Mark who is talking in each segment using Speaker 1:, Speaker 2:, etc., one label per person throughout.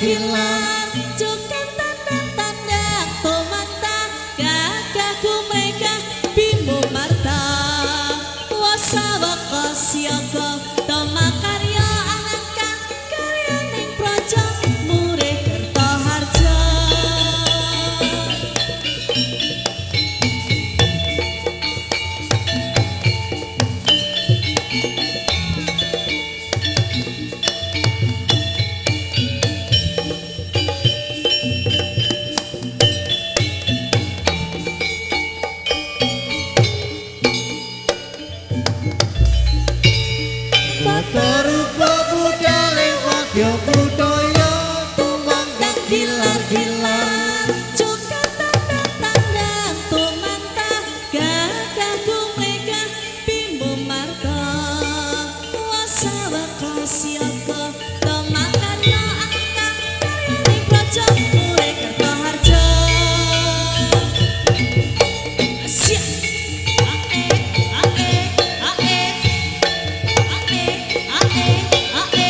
Speaker 1: dakilan Cukan tanda-tanda tomata Gagahku mereka bimbo marta Wasa waka siaga Toma karya anaka Karya ning projo Mure Kertoharjo
Speaker 2: Tarupa budaling wadya budaya
Speaker 1: Tumandang gilar-gilar Cukan tanda-tanda Tumanta Gagahku mereka bimbo marta Wasa waka siaga Toma karya angka Karya ning projo Mure Kertoharjo Siap Ae Ae Ae Ae Ae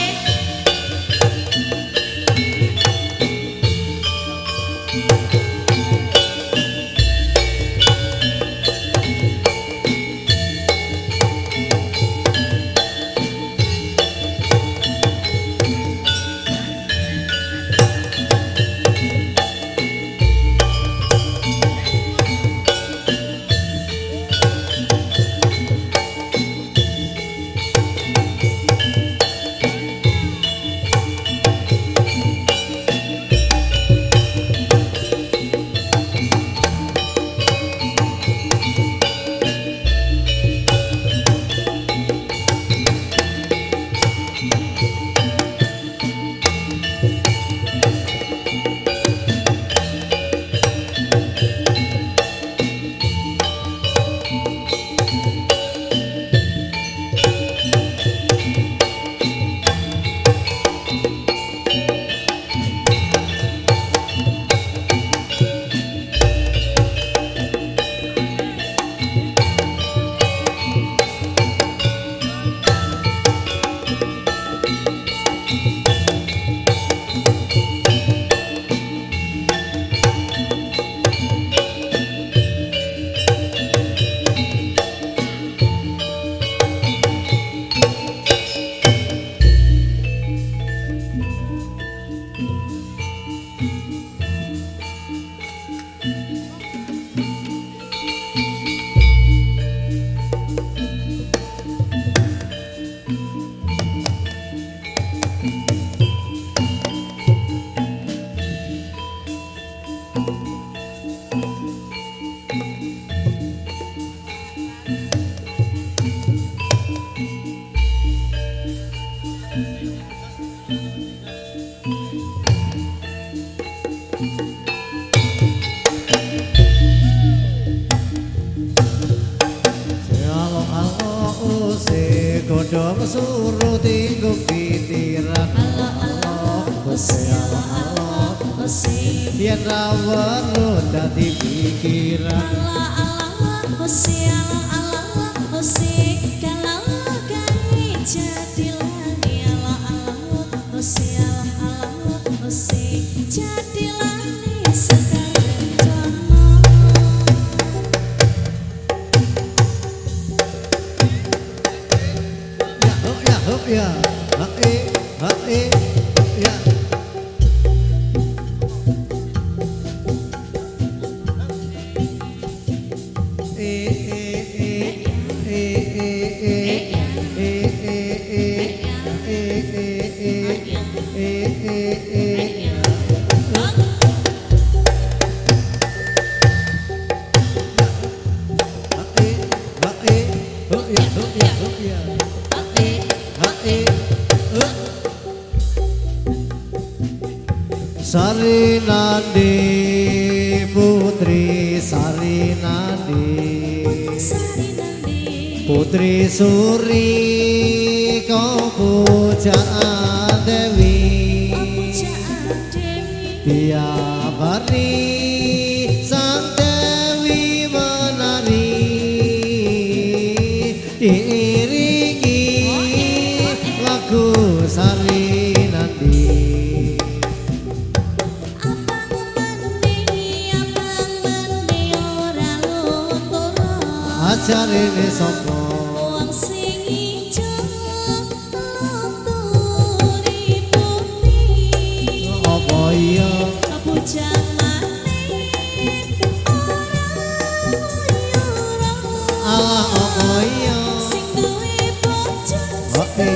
Speaker 2: Godhong suruh tinggu pitiran Allah Allah yen ra weruh dadi pikiran
Speaker 1: Allah kalau kami jadilah Allah jadilah sekarang jono
Speaker 2: ya ya Sari Nandi Putri Sari Nandi Putri Suri kau pujaan Dewi tiap hari sang Dewi menari diiringi lagu Sari Nandi jarine sapa
Speaker 1: wong sing ijo turi putih
Speaker 2: apa iya
Speaker 1: bujang
Speaker 2: Allah apa iya
Speaker 1: sing duwe bojo
Speaker 2: hati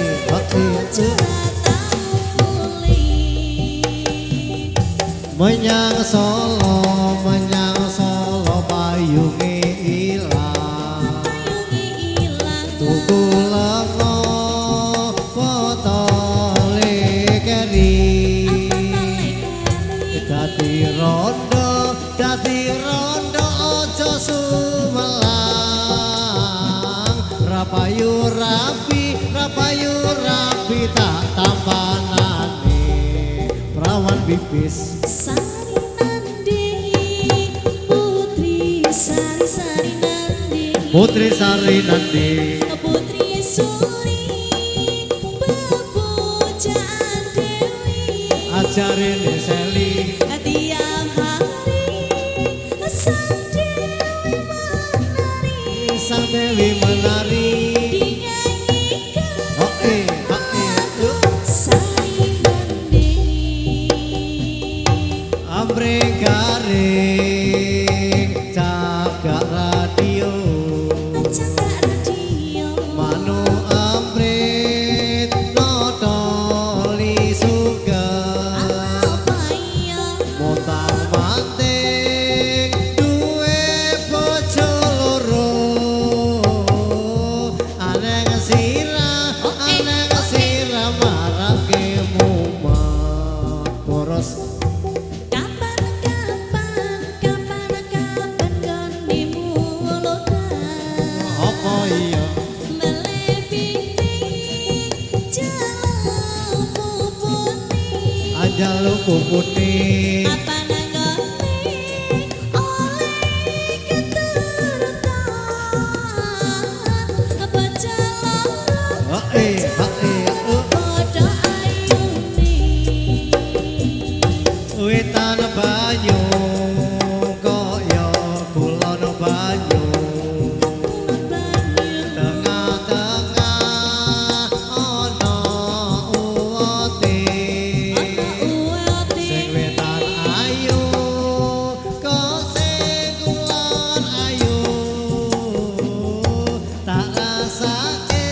Speaker 2: menyang Solo payunge ilang tuku lenga potole keri dadi rondo aja sumelang rapayu rapi tak tampanane prawan bibis
Speaker 1: Sari nandi putri sari nandi
Speaker 2: putri sari nandi
Speaker 1: putri suri bebujaan dewi
Speaker 2: ajarine seli
Speaker 1: tiap hari sang dewi menari dinyanyikan sari nandi
Speaker 2: ambreng garing cagak radio
Speaker 1: cakak radio
Speaker 2: manu amrit notoli sugeng
Speaker 1: apa iya
Speaker 2: montang manting duwe bojo loro aneng sira marake mumet boros
Speaker 1: kapan goni mulutan
Speaker 2: apa iya
Speaker 1: melebiti jalmu putih
Speaker 2: ajalku putih
Speaker 1: apa nanggone oleh keturutan apa jaloro podo ayuni
Speaker 2: wetan banyu kaya kulon banyu tengah-tengah ana uwote sing wetan ayu kok sing kulon ayu tak rasake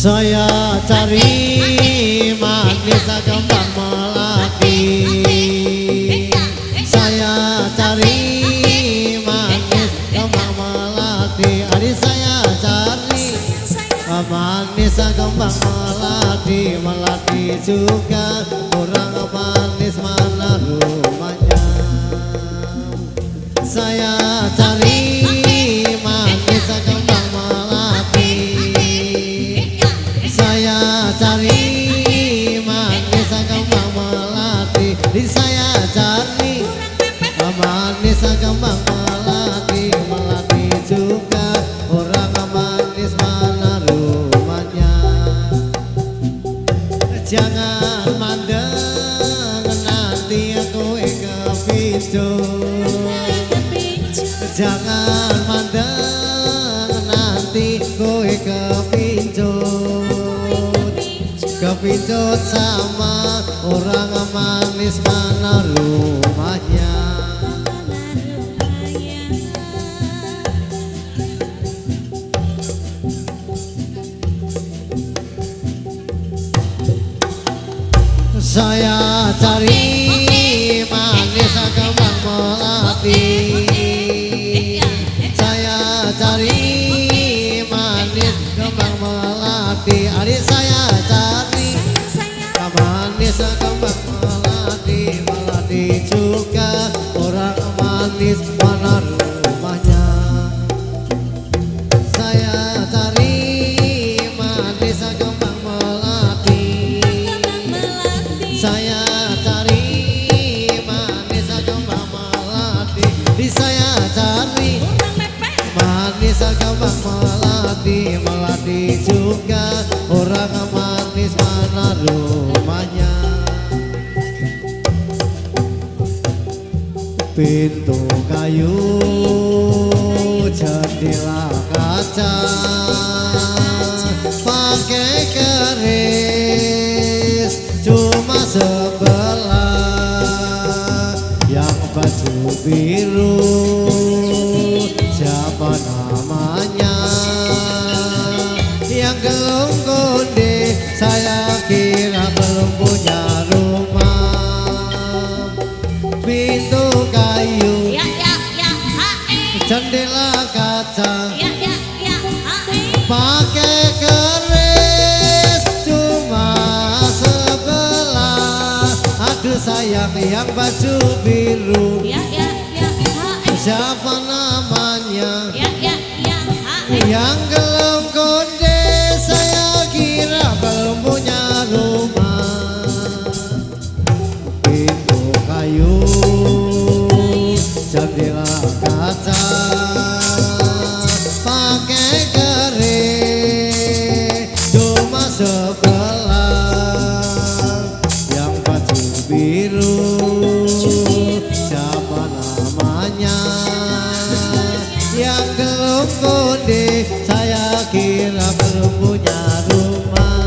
Speaker 2: Saya cari manis kembang melati. Saya cari manis kembang melati. Adik saya cari manis kembang melati. Melati juga orang manis mana rumahnya. Saya cari manis kembang melati. Saya cari manis kembang melati. Saya cari manis kembang melati. Melati juga orang manis mana rumahnya. Jangan mandang nanti aku kepincut. Jangan mandang nanti kowe kepincut sama orang manis mana rumahnya. Saya cari manis kembang melati. Saya cari manis kembang melati. Adik saya cari manis kembang melati. Melati juga orang manis mana rumahnya. Saya cari manis kembang melati. Saya cari manis kembang melati. Saya cari manis kembang melati. Melati juga orang manis mana rumahnya. Pintu kayu jendela kaca pakai keris cuma sebelah. Yang baju biru siapa namanya? Yang gelung konde saya kira belum punya rumah. Pintu kayu jendela kaca pakai keris cuma sebelah. Aduh sayang yang baju biru siapa namanya? Yang gelung konde saya kira belum punya rumah. Pintu kayu jendela kaca pakai keris cuma sebelah. Yang baju biru siapa namanya? Yang gelung konde saya kira belum punya rumah.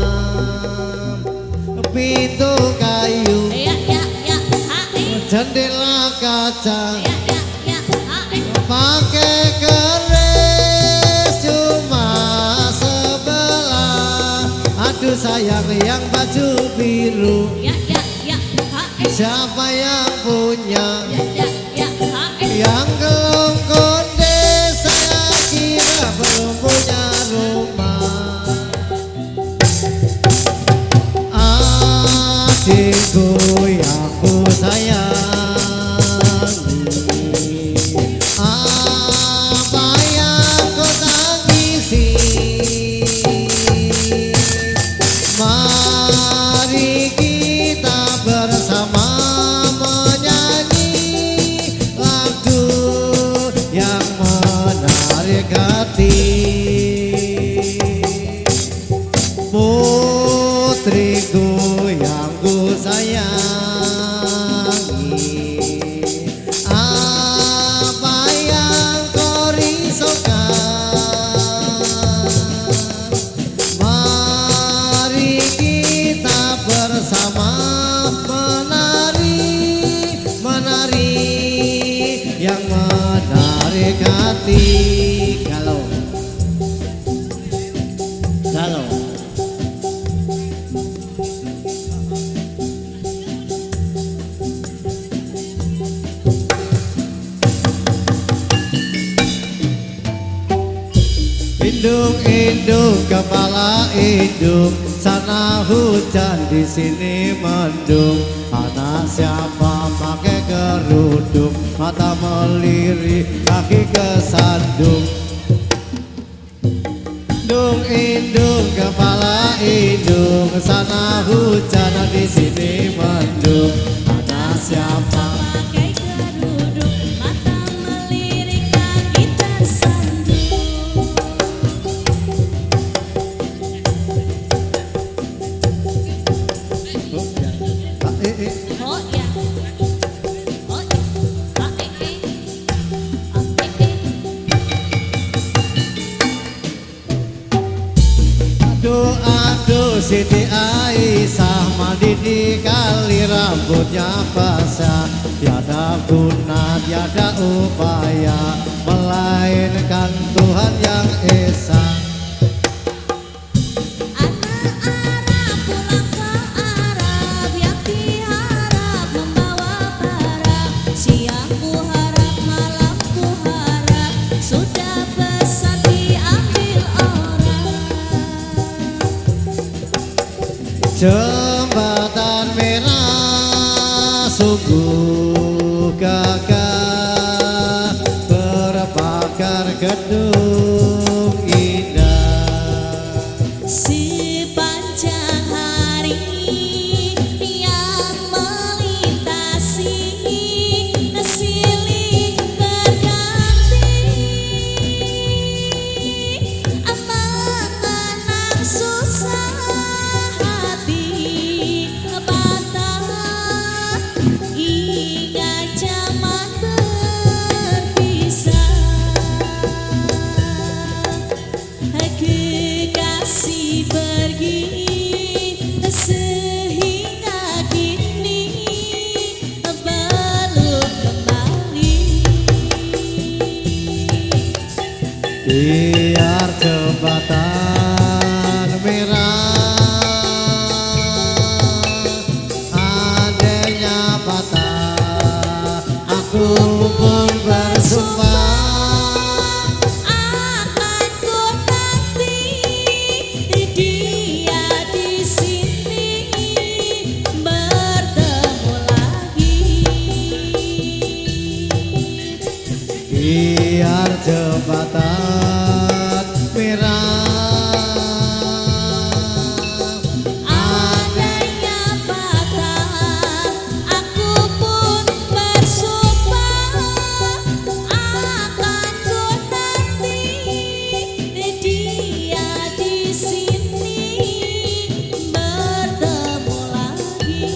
Speaker 2: Pintu kayu jendela kaca pakai keris cuma sebelah. Aduh sayang yang baju biru siapa yang punya? Yang gelung konde saya kira belum punya rumah. Adikku yang ku sayangi, apa yang ku tangisi? Mari kita bersama menyanyi lagu yang menarik hati. Putriku yang ku sayangi, apa yang kau risaukan? Mari kita bersama menari yang menarik hati. Galau induk kepala induk, sana hujan di sini mendung. Anak siapa pakai kerudung, mata melirik kaki kesandung. Induk induk kepala induk, sana hujan di sini mendung. Anak siapa
Speaker 1: pakai kerudung, mata melirik kaki tersandung. Oh ya, oh ya,
Speaker 2: Aduh aduh Siti Aisyah, mandi di kali rambutnya basah. Tiada guna tiada upaya, melainkan Tuhan yang esa.
Speaker 1: anak Arab pulang ke Arab, yang diharap membawa barang. Siang ku harap, malam ku harap, sudah besar diambil orang.
Speaker 2: Jembatan merah sungguh gagah, berbakar gedung indah.
Speaker 1: Sepanjang hari yang melintasi, silih berganti, mengenang susah hati patah, ingat zaman berpisah. Kekasih pergi sehingga kini belum kembali.
Speaker 2: Biar jembatan merah adanya patah, aku pun bersumpah.
Speaker 1: Akan ku nanti dia di sini bertemu lagi.
Speaker 2: Biar jembatan merah
Speaker 1: Adanya patah, aku pun bersumpah akan ku nanti dia di sini bertemu lagi.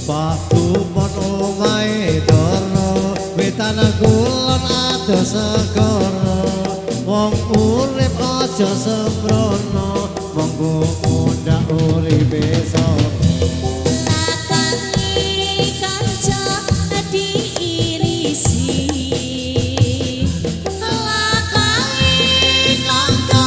Speaker 1: Waktu pon omahe doro, wetan kulon adoh segara. Wong urip aja sembrono, monggo mundak uripe sapa. Lakangi kanca diirisi, lakangi kanca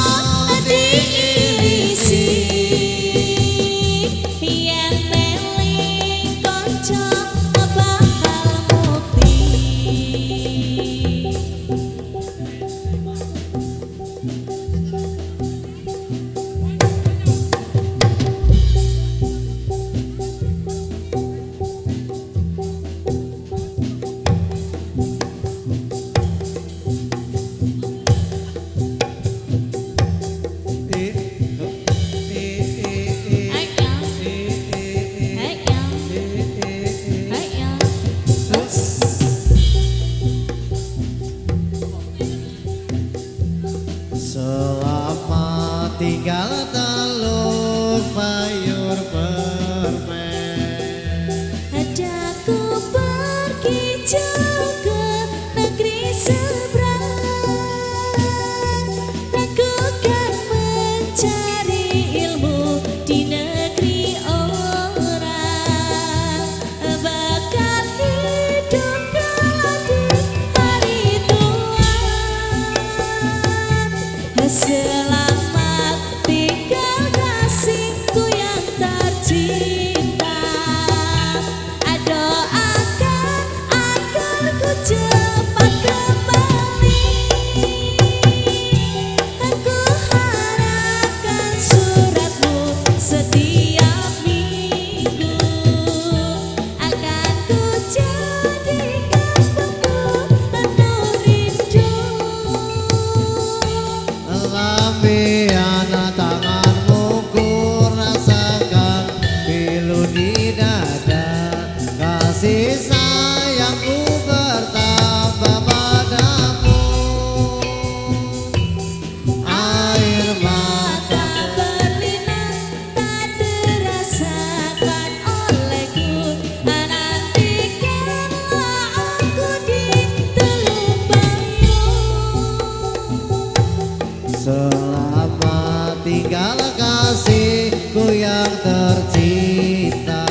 Speaker 1: tercipta.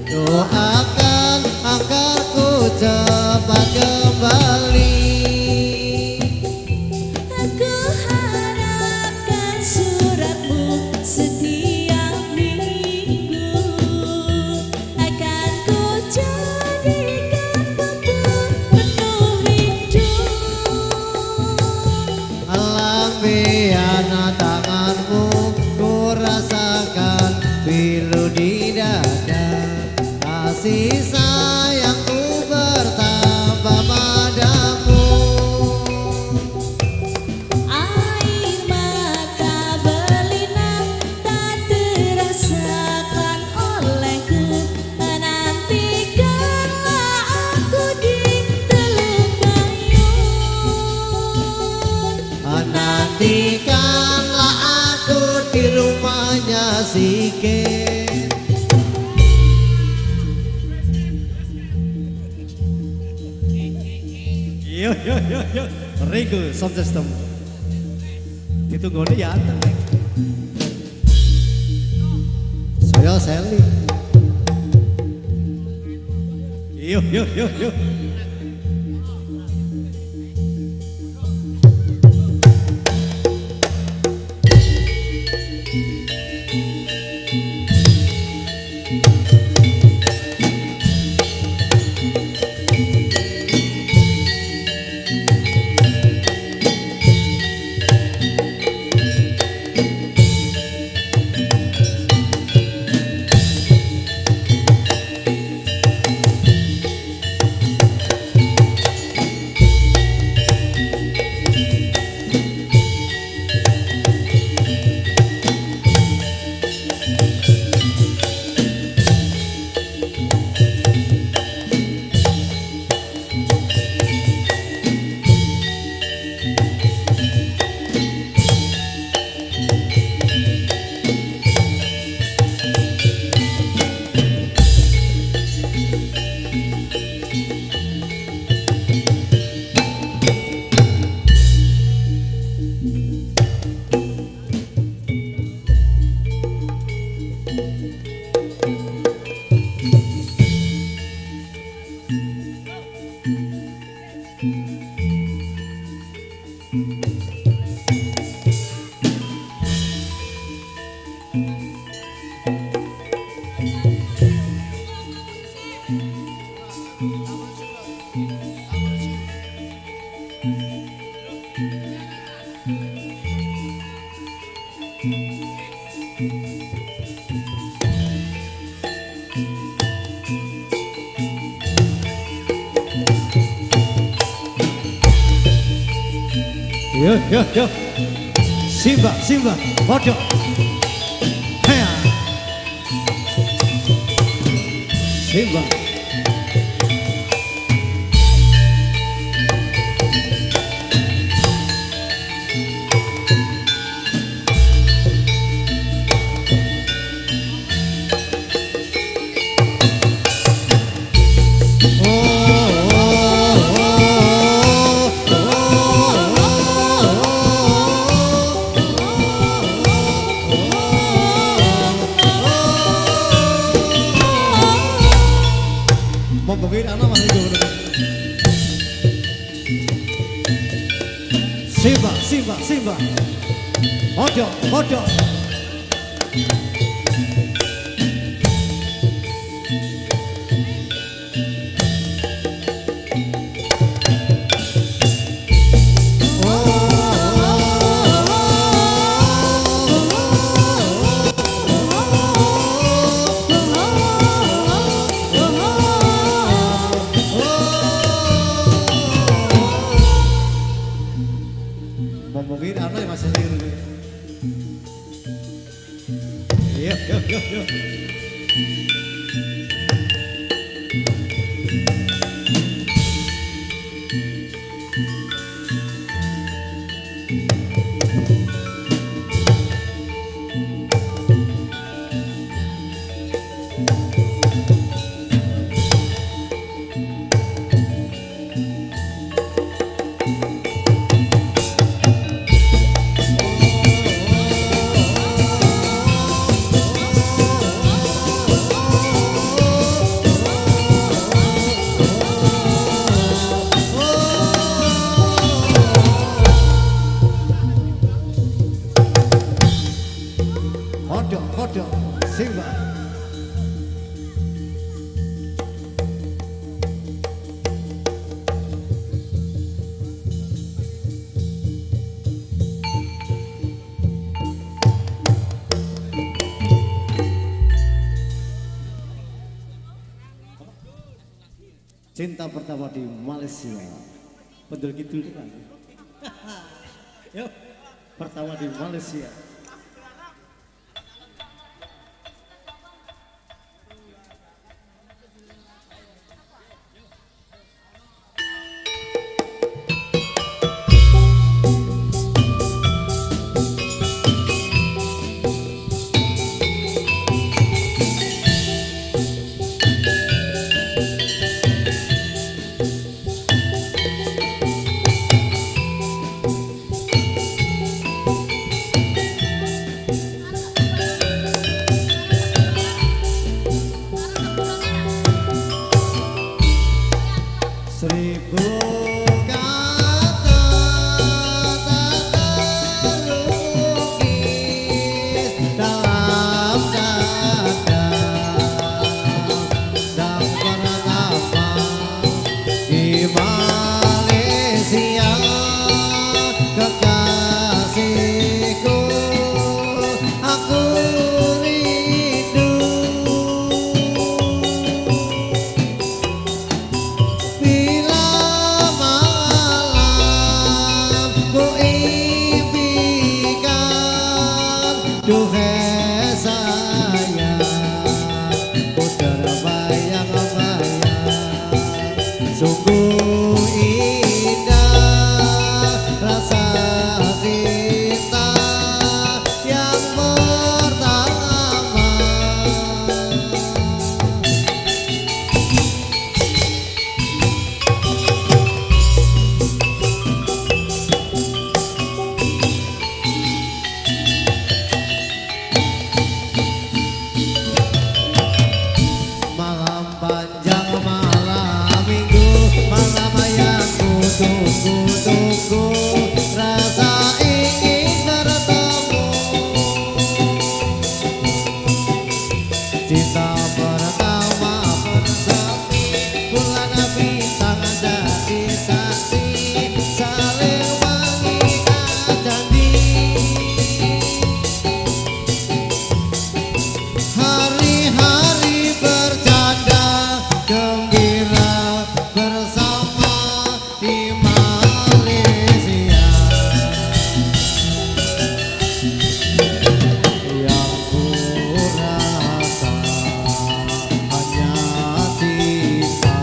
Speaker 1: Doakan agar ku cepat kembali.
Speaker 2: Aku harapkan suratmu setiap minggu, akan ku jadikan bumbu penuh hidup.
Speaker 1: Lampian tanganmu ku rasakan pilu di dada. Kasih sayangku bertambah padamu.
Speaker 2: Air mata berlinang tak terasakan olehku. Nantikanlah aku di Teluk Bayun.
Speaker 1: Nantikanlah aku di rumahnya si Ken. Yo yo yo yo, Rego sound system. Ditunggu ya anteng. Saya Sally. Yo yo yo yo. Yo yo yo, Simba Simba, Bodoh, Hea, Simba. Mungkin anak masih jauh. Simba, Simba, Simba. Bodoh, bodoh. Mungkin anak masih jauh. Yo yo yo yo.
Speaker 2: Simba.
Speaker 1: Cinta pertama di Malaysia. Betul gitu kan? Yuk, pertama di Malaysia.
Speaker 2: Seribu kata tak terlukis dalam dada dan pertama di Malaysia kekasihku aku rindu. Bila malam ku impikan, duhai sayang, ku terbayang-bayang, sungguh indah rasa cinta yang pertama. Malam panjang, malam minggu, malam yang ku tunggu-tunggu, rasa ingin bertemu. Cinta pertama bersemi, bulan bintang jadi saksi, saling mengikat janji. Hari-hari bercanda gembira bersama di Malaysia. Yang ku rasa hanya cinta,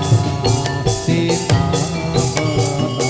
Speaker 2: cinta pertama.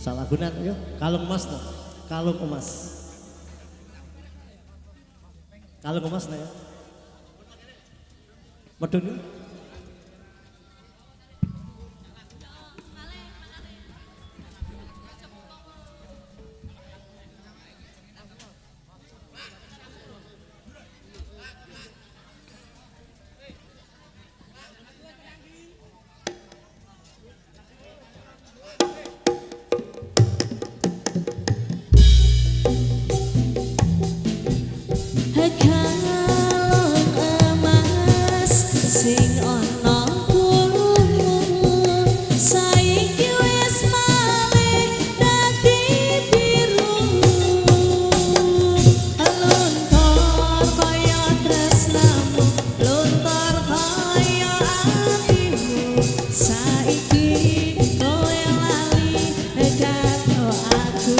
Speaker 1: Salah guna yuk, kalung emas no. Kalung emas. Kalung emas nah ya. Medun yuk.
Speaker 3: Sing ono puluh saiki wis malih dadi biru luntur kaya tresnamu luntur kaya atimu saiki kowe lali karo aku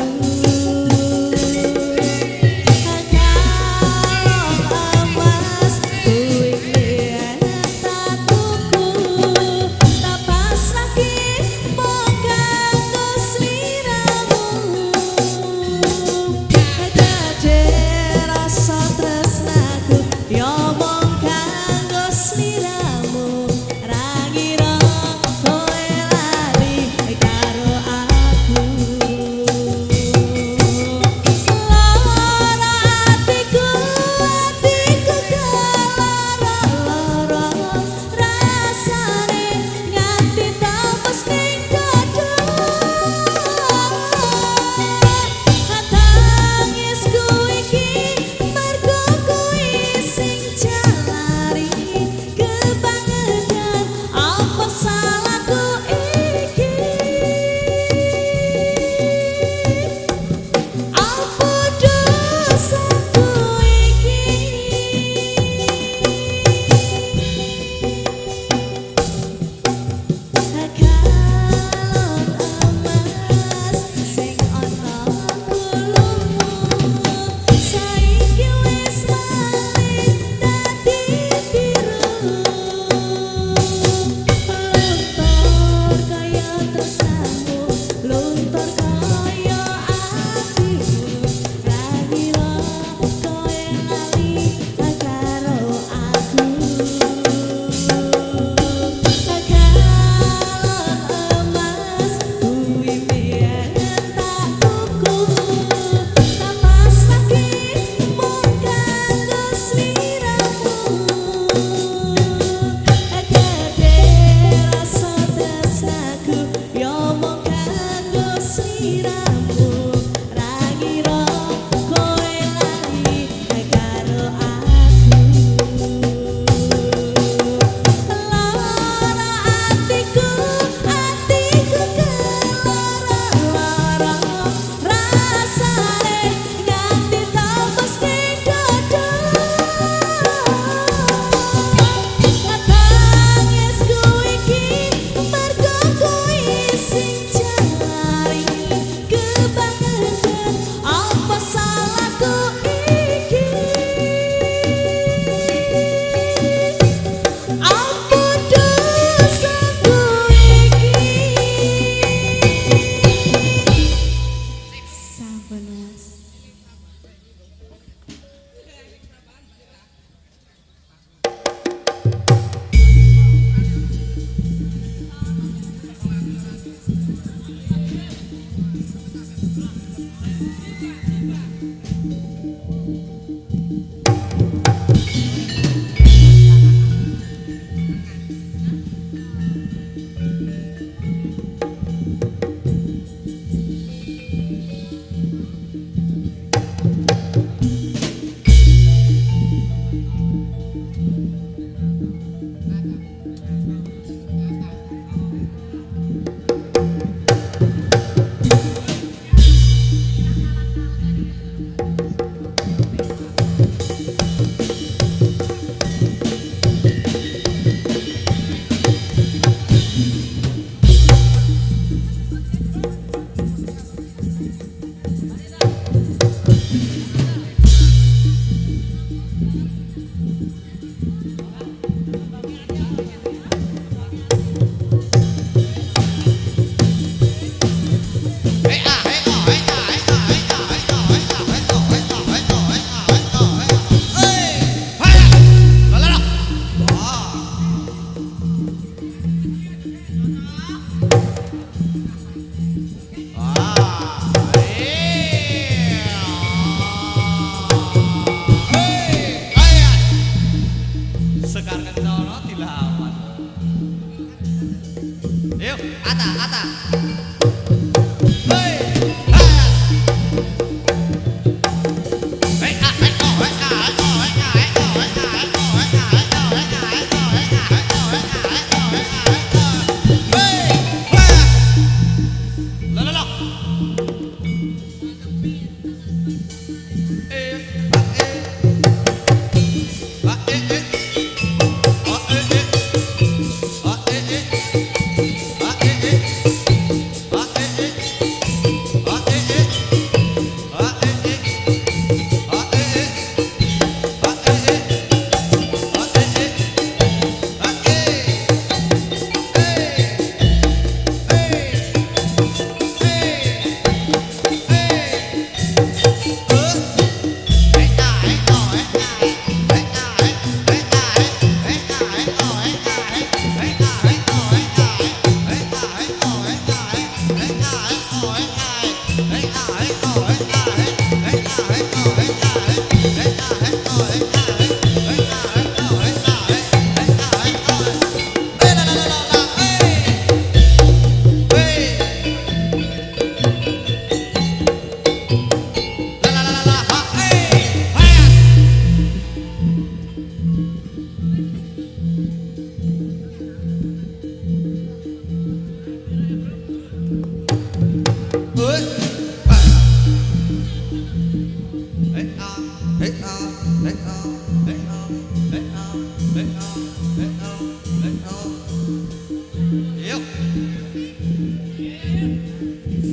Speaker 3: Good.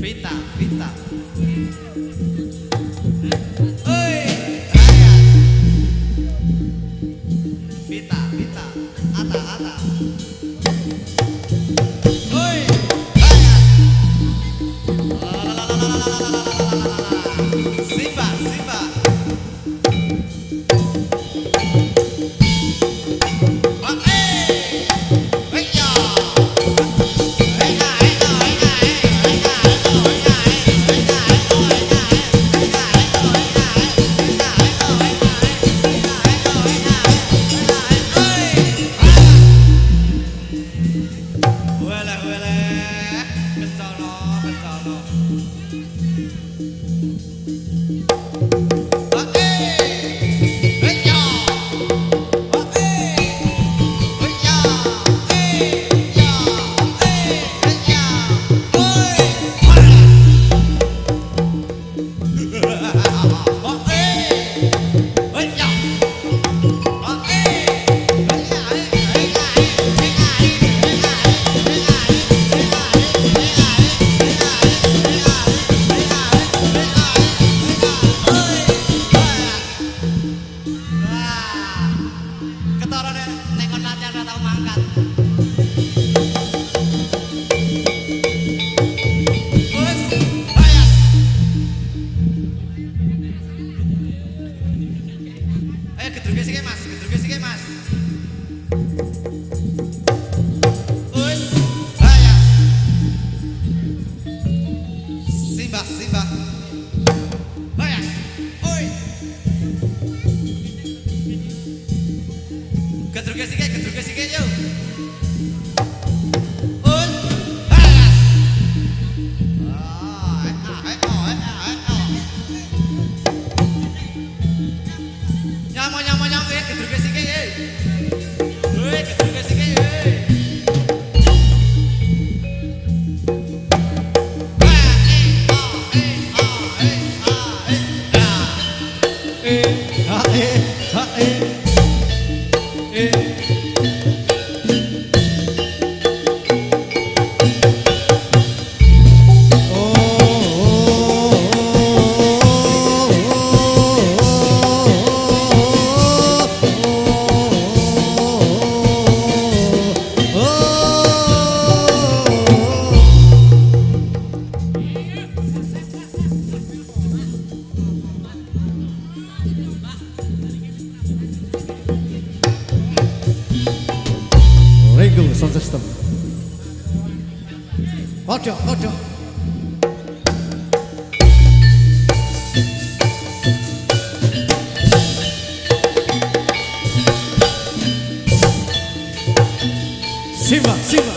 Speaker 1: Vita, Vita. Oi, Vita, Vita. Ata, Ata. Oi, Simba, Simba.
Speaker 2: Ringo Sound System. Kodok, kodok.
Speaker 1: Simba, Simba.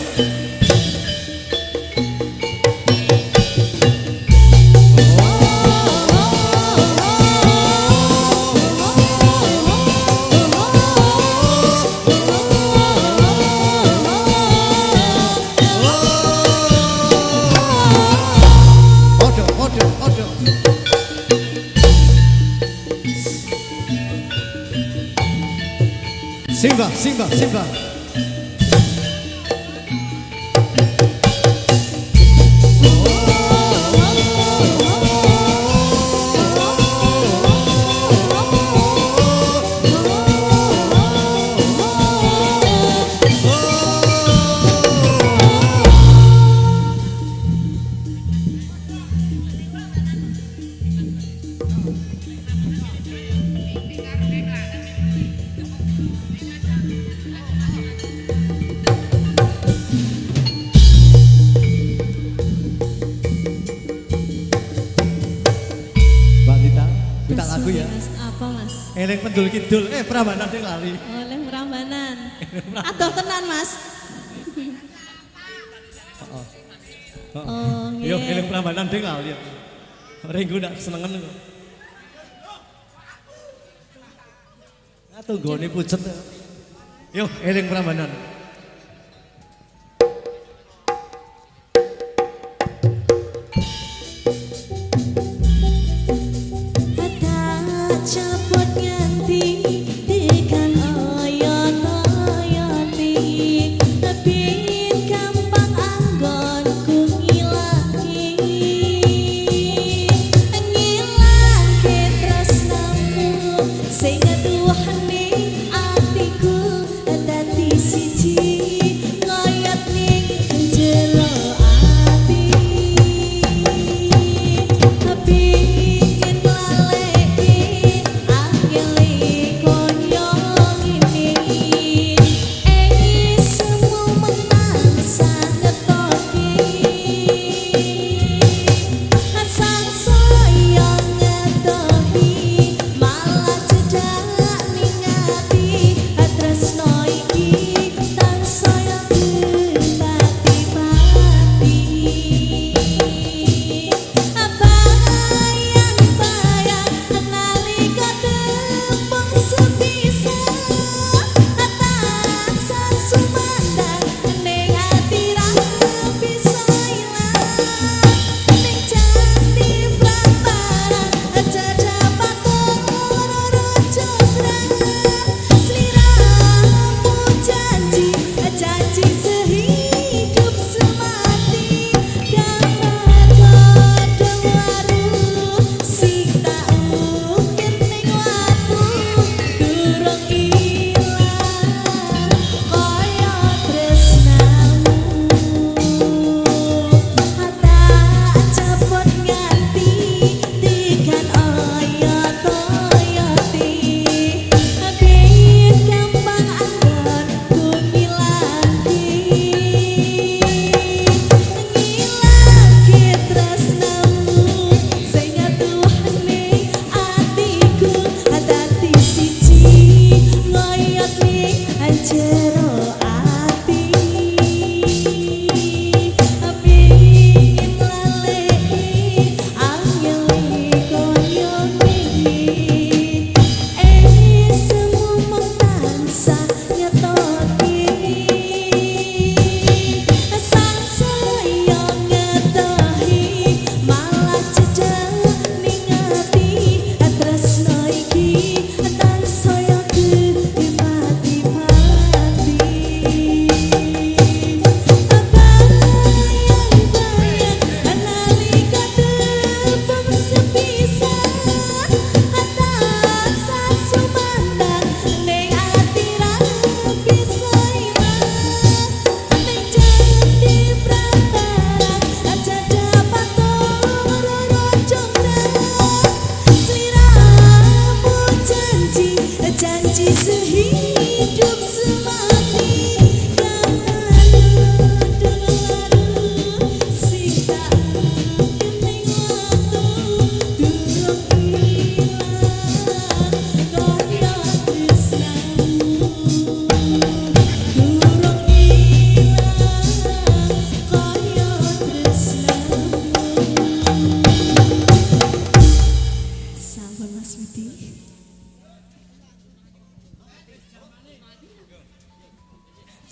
Speaker 2: Simba, Simba, Simba. Minta lagu ya.
Speaker 3: Mas, apa mas?
Speaker 2: Eleng pendul kidul, Prambanan sing lali.
Speaker 3: Oleh Prambanan. Aduh tenan mas. Oh,
Speaker 1: Yo,
Speaker 3: nggih.
Speaker 1: eling Prambanan ding lali. Ringgo ndak senengen kok. Tunggone pucet. Yo, eling Prambanan.
Speaker 3: Cepot nganti tekan oyot-oyoti tapi gampang anggonku ngilangi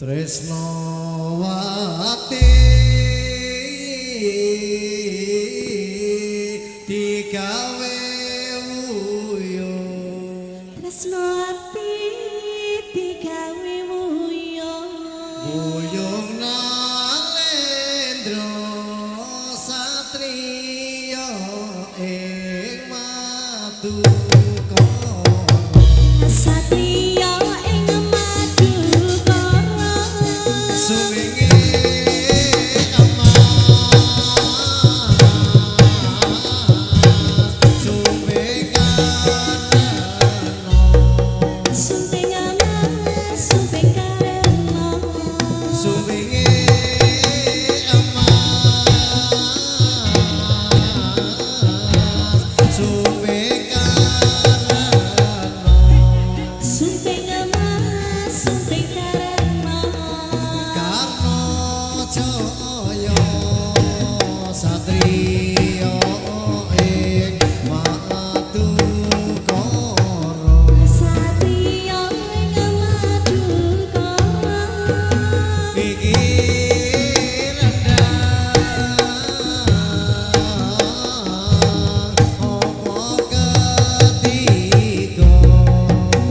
Speaker 2: Tresnawati digawe wuyung
Speaker 3: Tresnawati digawe wuyung
Speaker 2: wuyung nalendra satriya ing madu
Speaker 3: Satria ing Madukara
Speaker 2: suwinge
Speaker 3: Sumping amas sumping karena sumping amas sumping karena
Speaker 2: Satrio ing Madukara
Speaker 3: Satria ing Madukara
Speaker 2: iki rendang apa ketiga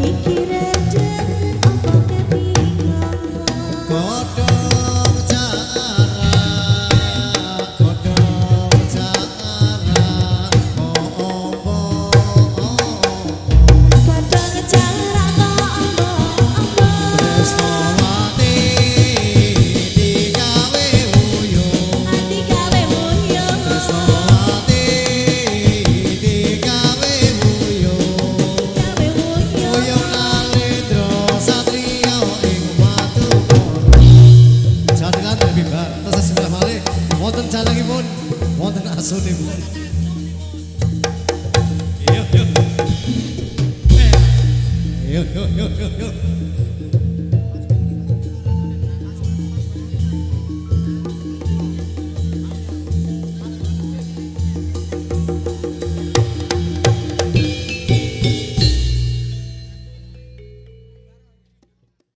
Speaker 3: iki redeng apa ketiga
Speaker 2: godhong cara
Speaker 3: Kadang cara ombo-ombo
Speaker 2: Tresnawati digawe wuyung
Speaker 3: ati gawe wuyung
Speaker 2: Tresnawati digawe wuyung
Speaker 3: gawe wuyung
Speaker 2: wuyung nalendra satriya ing Madukara jadilan lebih bar terus sebelah malih wonten jalangipun wonten asunipun
Speaker 1: Yuk, yuk. Yuk, yuk, yuk, yuk, yuk.